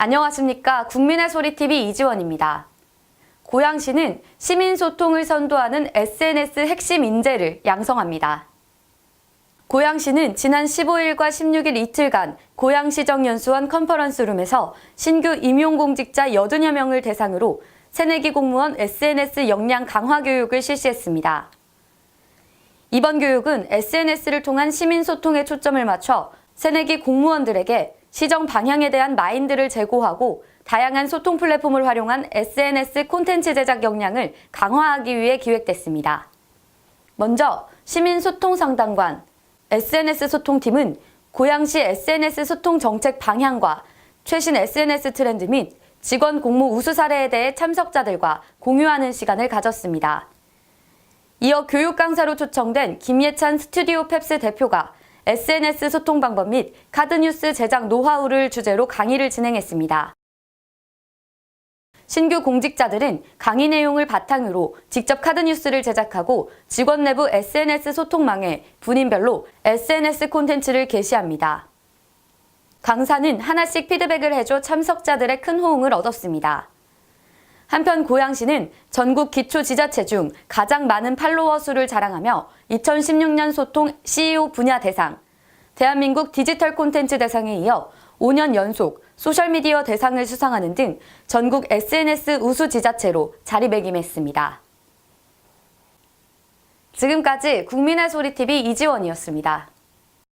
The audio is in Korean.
안녕하십니까. 국민의 소리TV 이지원입니다. 고양시는 시민소통을 선도하는 SNS 핵심 인재를 양성합니다. 고양시는 지난 15일과 16일 이틀간 고양시정연수원 컨퍼런스룸에서 신규 임용공직자 80여 명을 대상으로 새내기 공무원 SNS 역량 강화 교육을 실시했습니다. 이번 교육은 SNS를 통한 시민소통에 초점을 맞춰 새내기 공무원들에게 시정 방향에 대한 마인드를 제고하고 다양한 소통 플랫폼을 활용한 SNS 콘텐츠 제작 역량을 강화하기 위해 기획됐습니다. 먼저 시민소통상담관, SNS 소통팀은 고양시 SNS 소통 정책 방향과 최신 SNS 트렌드 및 직원 공모 우수 사례에 대해 참석자들과 공유하는 시간을 가졌습니다. 이어 교육 강사로 초청된 김예찬 스튜디오 펩스 대표가 SNS 소통 방법 및 카드뉴스 제작 노하우를 주제로 강의를 진행했습니다. 신규 공직자들은 강의 내용을 바탕으로 직접 카드뉴스를 제작하고 직원 내부 SNS 소통망에 분인별로 SNS 콘텐츠를 게시합니다. 강사는 하나씩 피드백을 해줘 참석자들의 큰 호응을 얻었습니다. 한편 고양시는 전국 기초지자체 중 가장 많은 팔로워 수를 자랑하며 2016년 소통 CEO 분야 대상, 대한민국 디지털 콘텐츠 대상에 이어 5년 연속 소셜미디어 대상을 수상하는 등 전국 SNS 우수 지자체로 자리매김했습니다. 지금까지 국민의 소리TV 이지원이었습니다.